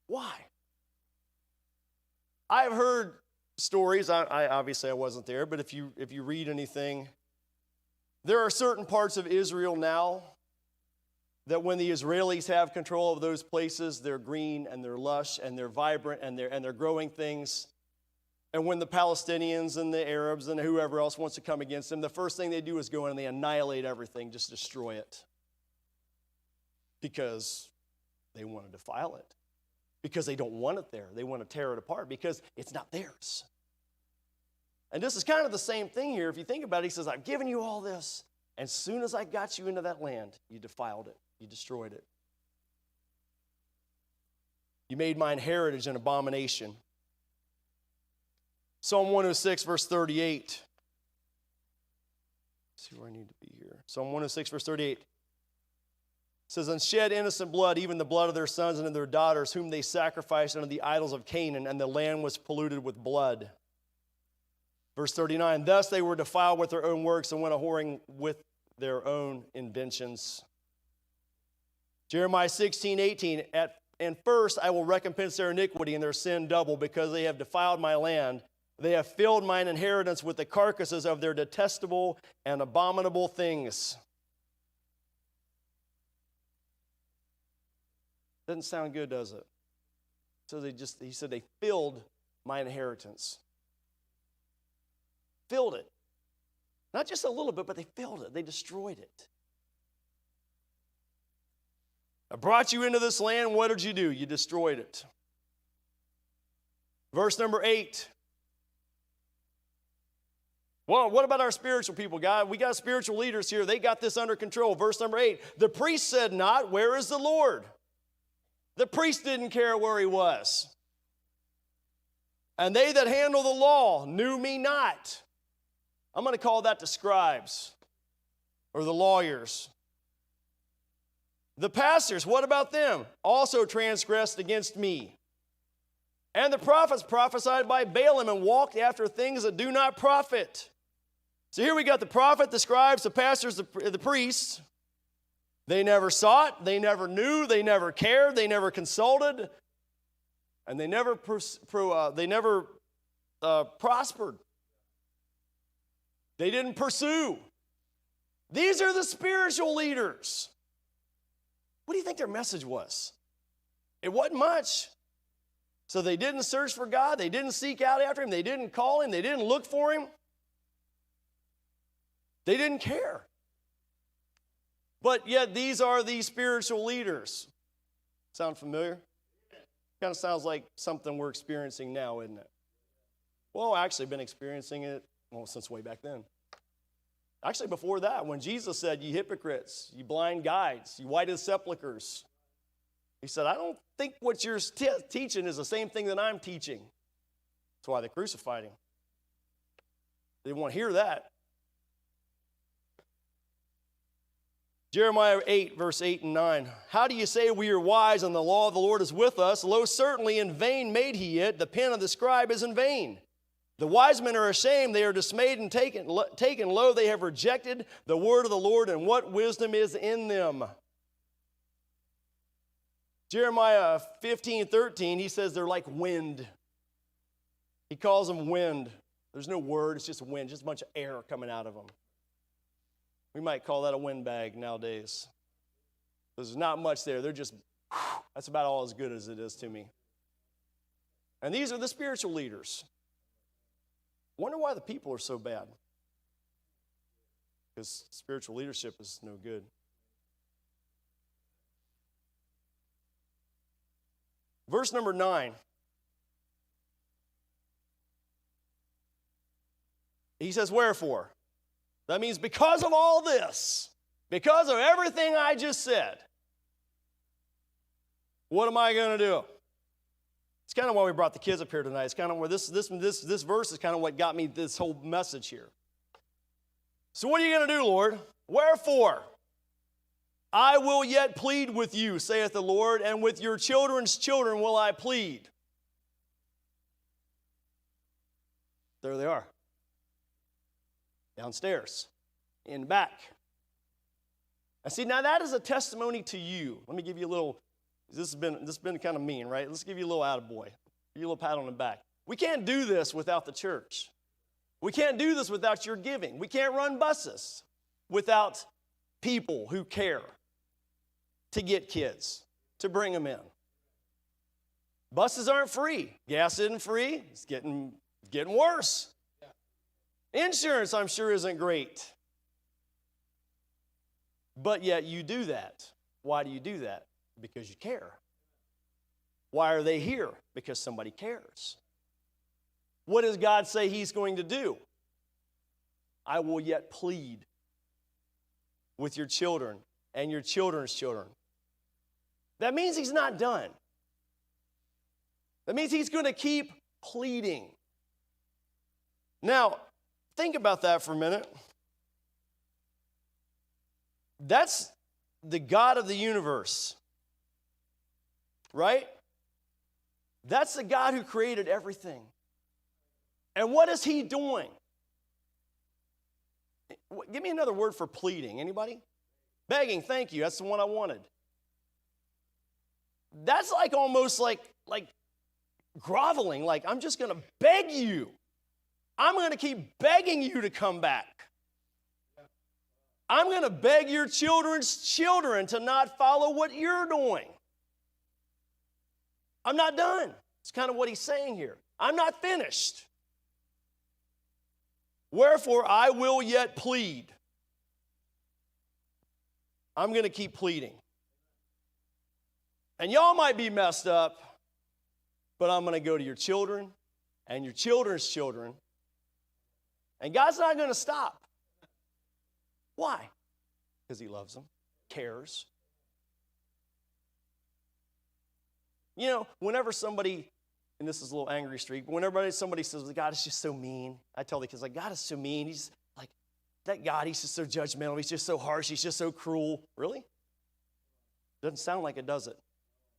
Why? I've heard stories, I obviously I wasn't there, but if you read anything, there are certain parts of Israel now that when the Israelis have control of those places, they're green and they're lush and they're vibrant and they're growing things. And when the Palestinians and the Arabs and whoever else wants to come against them, the first thing they do is go in and they annihilate everything, just destroy it. Because they want to defile it. Because they don't want it there. They want to tear it apart because it's not theirs. And this is kind of the same thing here. If you think about it, he says, I've given you all this. And as soon as I got you into that land, you defiled it. You destroyed it. You made mine heritage an abomination. Psalm 106, verse 38. Let's see where I need to be here. Psalm 106, verse 38. It says, and shed innocent blood, even the blood of their sons and of their daughters, whom they sacrificed unto the idols of Canaan, and the land was polluted with blood. Verse 39, thus they were defiled with their own works and went a-whoring with their own inventions. Jeremiah 16, 18, and first I will recompense their iniquity and their sin double, because they have defiled my land. They have filled mine inheritance with the carcasses of their detestable and abominable things. Doesn't sound good, does it? So he said they filled my inheritance. Filled it. Not just a little bit, but they filled it. They destroyed it. I brought you into this land. What did you do? You destroyed it. Verse number 8. Well, what about our spiritual people, God? We got spiritual leaders here. They got this under control. Verse number 8. The priest said not, where is the Lord? The priest didn't care where he was. And they that handle the law knew me not. I'm going to call that the scribes or the lawyers. The pastors, what about them? Also transgressed against me. And the prophets prophesied by Balaam and walked after things that do not profit. So here we got the prophet, the scribes, the pastors, the priests. They never sought, they never knew, they never cared, they never consulted, and they never prospered. They didn't pursue. These are the spiritual leaders. What do you think their message was? It wasn't much. So they didn't search for God. They didn't seek out after Him. They didn't call Him. They didn't look for Him. They didn't care. But yet these are the spiritual leaders. Sound familiar? Kind of sounds like something we're experiencing now, isn't it? Well, actually, I've been experiencing it since way back then. Actually, before that, when Jesus said, "Ye hypocrites, ye blind guides, ye whited sepulchres," He said, I don't think what you're teaching is the same thing that I'm teaching. That's why they crucified Him. They didn't want to hear that. Jeremiah 8, verse 8 and 9. How do you say we are wise and the law of the Lord is with us? Lo, certainly in vain made He it. The pen of the scribe is in vain. The wise men are ashamed. They are dismayed and taken. Lo, they have rejected the word of the Lord, and what wisdom is in them? Jeremiah 15, 13, he says they're like wind. He calls them wind. There's no word. It's just wind, just a bunch of air coming out of them. We might call that a windbag nowadays. There's not much there. They're just, that's about all as good as it is to me. And these are the spiritual leaders. Wonder why the people are so bad. Because spiritual leadership is no good. Verse number 9. He says, wherefore? That means because of all this, because of everything I just said, what am I going to do? It's kind of why we brought the kids up here tonight. It's kind of where this verse is kind of what got me this whole message here. So what are you going to do, Lord? Wherefore? I will yet plead with you, saith the Lord, and with your children's children will I plead. There they are. Downstairs, in back. And see, now that is a testimony to you. Let me give you a little, this has been kind of mean, right? Let's give you a little attaboy. Give you a little pat on the back. We can't do this without the church. We can't do this without your giving. We can't run buses without people who care to get kids, to bring them in. Buses aren't free. Gas isn't free. It's getting Getting worse. Insurance, I'm sure, isn't great. But yet you do that. Why do you do that? Because you care. Why are they here? Because somebody cares. What does God say he's going to do? I will yet plead with your children and your children's children. That means he's not done. That means he's going to keep pleading. Now, think about that for a minute. That's the God of the universe, right? That's the God who created everything. And what is he doing? Give me another word for pleading. Anybody? Begging, thank you. That's the one I wanted. That's like almost like groveling, like I'm just going to beg you. I'm going to keep begging you to come back. I'm going to beg your children's children to not follow what you're doing. I'm not done. It's kind of what he's saying here. I'm not finished. Wherefore, I will yet plead. I'm going to keep pleading. And y'all might be messed up, but I'm going to go to your children and your children's children. And God's not going to stop. Why? Because he loves them, cares. You know, whenever somebody, and this is a little angry streak, but whenever somebody says, God is just so mean, I tell the kids, like, God is so mean. He's like, that God, he's just so judgmental. He's just so harsh. He's just so cruel. Really? Doesn't sound like it, does it?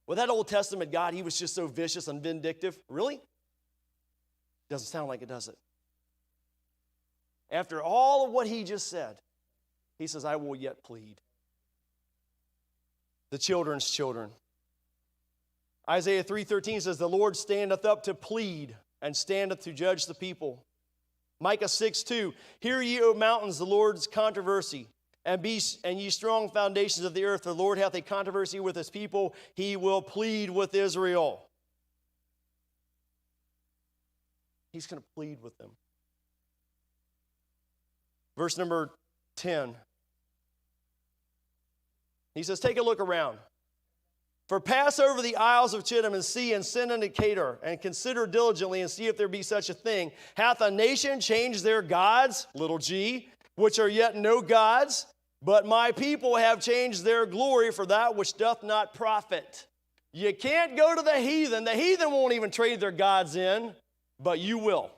Well, that Old Testament God, he was just so vicious and vindictive. Really? Doesn't sound like it, does it? After all of what he just said, he says, I will yet plead. The children's children. Isaiah 3:13 says, the Lord standeth up to plead and standeth to judge the people. Micah 6:2, hear ye, O mountains, the Lord's controversy, and ye strong foundations of the earth. The Lord hath a controversy with his people. He will plead with Israel. He's going to plead with them. Verse number 10. He says, take a look around. For pass over the isles of Chittim and see and send unto Kedar and consider diligently and see if there be such a thing. Hath a nation changed their gods, little g, which are yet no gods? But my people have changed their glory for that which doth not profit. You can't go to the heathen. The heathen won't even trade their gods in, but you will.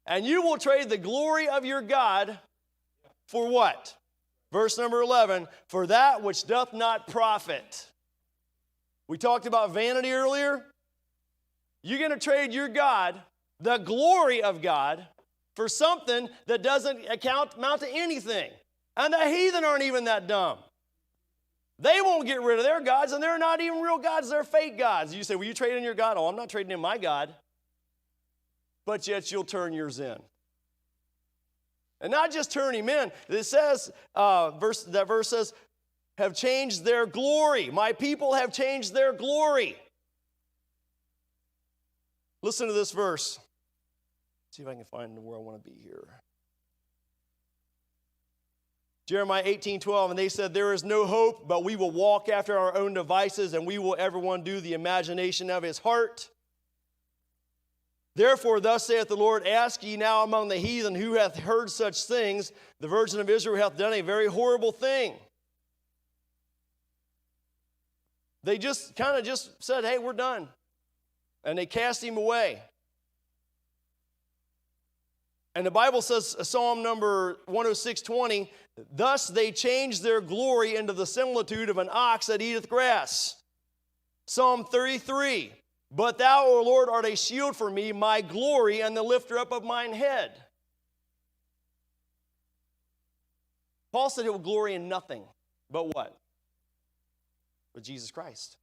And you will trade the glory of your God for what? Verse number 11, for that which doth not profit. We talked about vanity earlier. You're going to trade your God, the glory of God, for something that doesn't amount to anything. And the heathen aren't even that dumb. They won't get rid of their gods, and they're not even real gods. They're fake gods. You say, well, you trade in your God? Oh, I'm not trading in my God. But yet you'll turn yours in. And not just turn him in. It says, that verse says, have changed their glory. My people have changed their glory. Listen to this verse. See if I can find where I want to be here. Jeremiah 18:12, and they said, there is no hope, but we will walk after our own devices, and we will everyone do the imagination of his heart. Therefore, thus saith the Lord, ask ye now among the heathen who hath heard such things. The virgin of Israel hath done a very horrible thing. They just kind of just said, hey, we're done. And they cast him away. And the Bible says, Psalm number 106:20, thus they changed their glory into the similitude of an ox that eateth grass. Psalm 33, but thou, O Lord, art a shield for me, my glory, and the lifter up of mine head. Paul said he will glory in nothing but what? But Jesus Christ.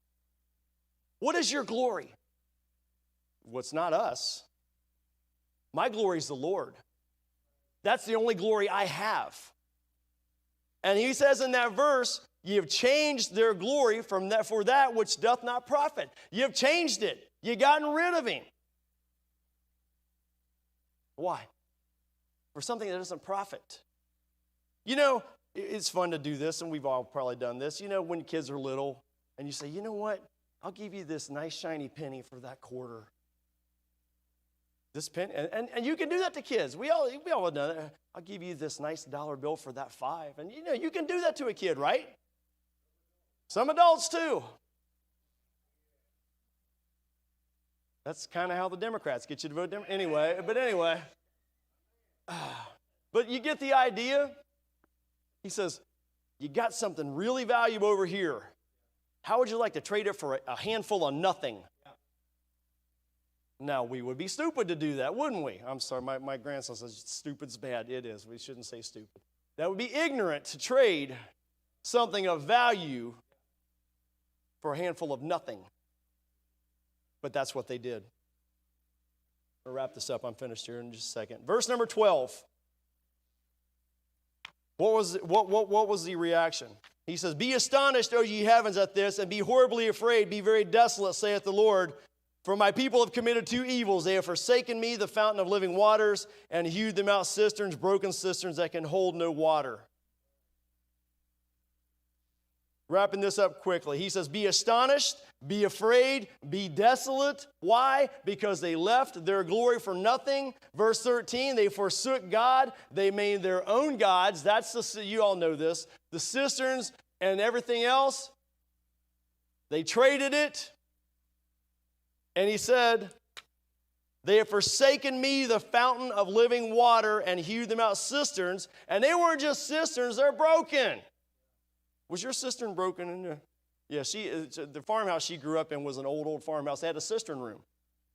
What is your glory? Well, it's not us. My glory is the Lord. That's the only glory I have. And he says in that verse, ye have changed their glory from that for that which doth not profit. You have changed it. You gotten rid of him. Why? For something that doesn't profit. You know, it's fun to do this, and we've all probably done this. You know, when kids are little, and you say, you know what? I'll give you this nice shiny penny for that quarter. This penny, and you can do that to kids. We all have done it. I'll give you this nice dollar bill for that 5. And you know, you can do that to a kid, right? Some adults too. That's kind of how the Democrats get you to vote Democrat. Anyway. But you get the idea? He says, you got something really valuable over here. How would you like to trade it for a handful of nothing? Now, we would be stupid to do that, wouldn't we? I'm sorry, my grandson says stupid's bad. It is. We shouldn't say stupid. That would be ignorant to trade something of value for a handful of nothing. But that's what they did. I'll wrap this up. I'm finished here in just a second. Verse number 12. What was the reaction? He says, be astonished, O ye heavens, at this, and be horribly afraid. Be very desolate, saith the Lord. For my people have committed 2 evils. They have forsaken me, the fountain of living waters, and hewed them out cisterns, broken cisterns that can hold no water. Wrapping this up quickly. He says, be astonished, be afraid, be desolate. Why? Because they left their glory for nothing. Verse 13, they forsook God. They made their own gods. You all know this. The cisterns and everything else, they traded it. And he said, they have forsaken me, the fountain of living water, and hewed them out cisterns. And they weren't just cisterns, they're broken. Was your cistern broken in there? Yeah, the farmhouse she grew up in was an old farmhouse. They had a cistern room.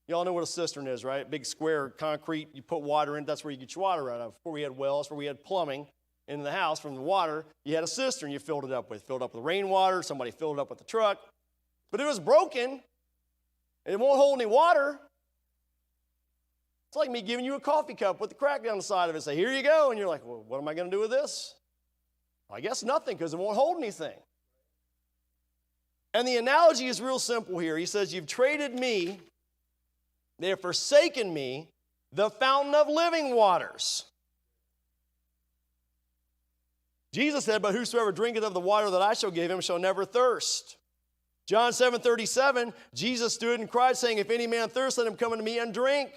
You all know what a cistern is, right? Big square concrete, you put water in, that's where you get your water out of. Before we had wells, before we had plumbing in the house from the water, you had a cistern you filled it up with. Filled up with rainwater, somebody filled it up with the truck. But it was broken. It won't hold any water. It's like me giving you a coffee cup with a crack down the side of it and say, here you go. And you're like, well, what am I going to do with this? I guess nothing, because it won't hold anything. And the analogy is real simple here. He says, you've traded me, they have forsaken me, the fountain of living waters. Jesus said, but whosoever drinketh of the water that I shall give him shall never thirst. John 7:37, Jesus stood and cried, saying, if any man thirst, let him come unto me and drink.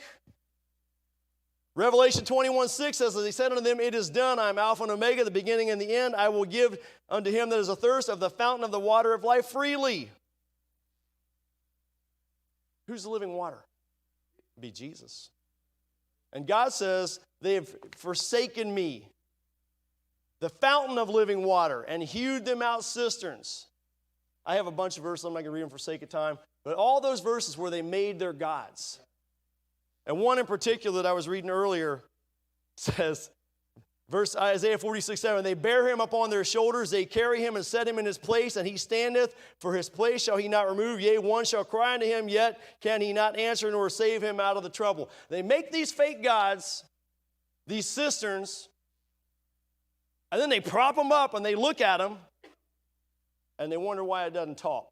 Revelation 21:6 says, as he said unto them, it is done. I am Alpha and Omega, the beginning and the end. I will give unto him that is athirst of the fountain of the water of life freely. Who's the living water? Be Jesus. And God says, they have forsaken me, the fountain of living water, and hewed them out cisterns. I have a bunch of verses. I'm not going to read them for sake of time. But all those verses where they made their gods. And one in particular that I was reading earlier says, verse Isaiah 46:7, they bear him upon their shoulders, they carry him and set him in his place, and he standeth, for his place shall he not remove. Yea, one shall cry unto him, yet can he not answer nor save him out of the trouble. They make these fake gods, these cisterns, and then they prop them up and they look at them, and they wonder why it doesn't talk.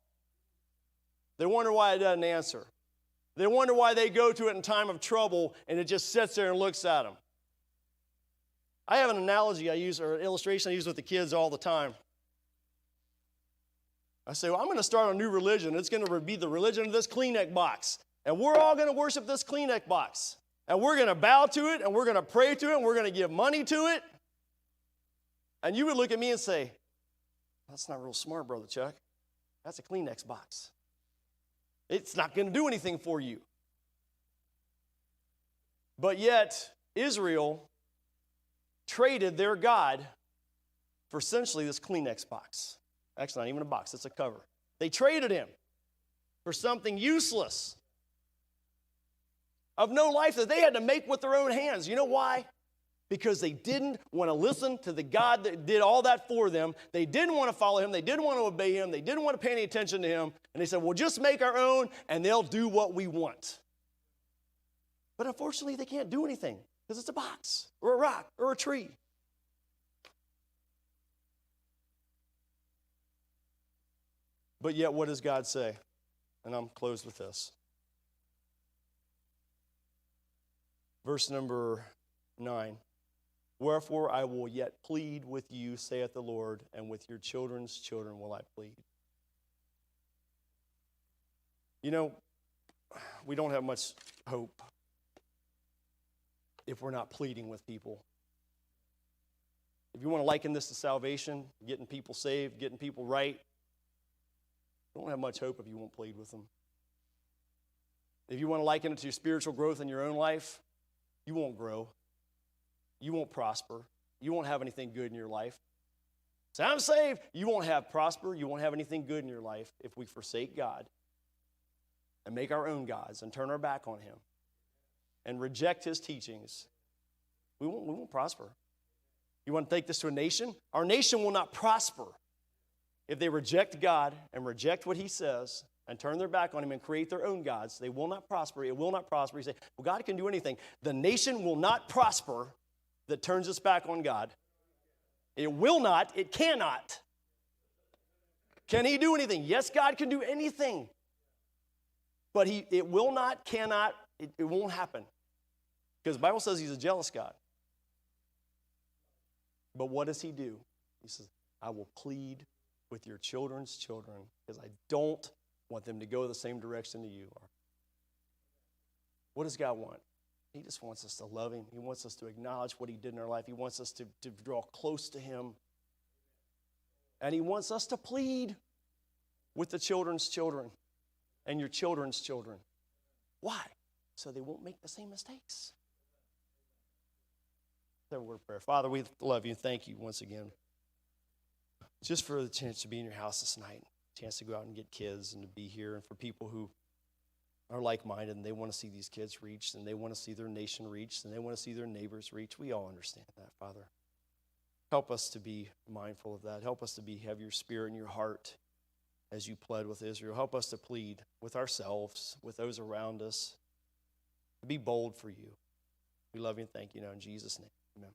They wonder why it doesn't answer. They wonder why they go to it in time of trouble and it just sits there and looks at them. I have an analogy I use, or an illustration I use with the kids all the time. I say, well, I'm going to start a new religion. It's going to be the religion of this Kleenex box. And we're all going to worship this Kleenex box. And we're going to bow to it, and we're going to pray to it, and we're going to give money to it. And you would look at me and say, that's not real smart, Brother Chuck. That's a Kleenex box. It's not going to do anything for you. But yet, Israel traded their God for essentially this Kleenex box. Actually, not even a box, it's a cover. They traded him for something useless, of no life, that they had to make with their own hands. You know why? Because they didn't want to listen to the God that did all that for them. They didn't want to follow him. They didn't want to obey him. They didn't want to pay any attention to him. And they said, well, just make our own, and they'll do what we want. But unfortunately, they can't do anything because it's a box or a rock or a tree. But yet, what does God say? And I'm closed with this. Verse number 9. Wherefore I will yet plead with you, saith the Lord, and with your children's children will I plead. You know, we don't have much hope if we're not pleading with people. If you want to liken this to salvation, getting people saved, getting people right, you don't have much hope if you won't plead with them. If you want to liken it to your spiritual growth in your own life, you won't grow. You won't prosper. You won't have anything good in your life. Say, I'm saved. You won't have prosper. You won't have anything good in your life if we forsake God and make our own gods and turn our back on Him and reject His teachings. We won't prosper. You want to take this to a nation? Our nation will not prosper if they reject God and reject what He says and turn their back on Him and create their own gods. They will not prosper. It will not prosper. You say, well, God can do anything. The nation will not prosper that turns its back on God. It will not. It cannot. Can He do anything? Yes, God can do anything. But it will not, cannot, it won't happen. Because the Bible says He's a jealous God. But what does He do? He says, I will plead with your children's children because I don't want them to go the same direction that you are. What does God want? He just wants us to love Him. He wants us to acknowledge what He did in our life. He wants us to draw close to Him. And He wants us to plead with the children's children and your children's children. Why? So they won't make the same mistakes. Have a word of prayer. Father, we love You and thank You once again just for the chance to be in Your house this night, chance to go out and get kids and to be here, and for people who are like-minded and they want to see these kids reached and they want to see their nation reached and they want to see their neighbors reached. We all understand that, Father. Help us to be mindful of that. Help us to have Your Spirit in Your heart as You pled with Israel. Help us to plead with ourselves, with those around us, to be bold for You. We love You and thank You now in Jesus' name. Amen.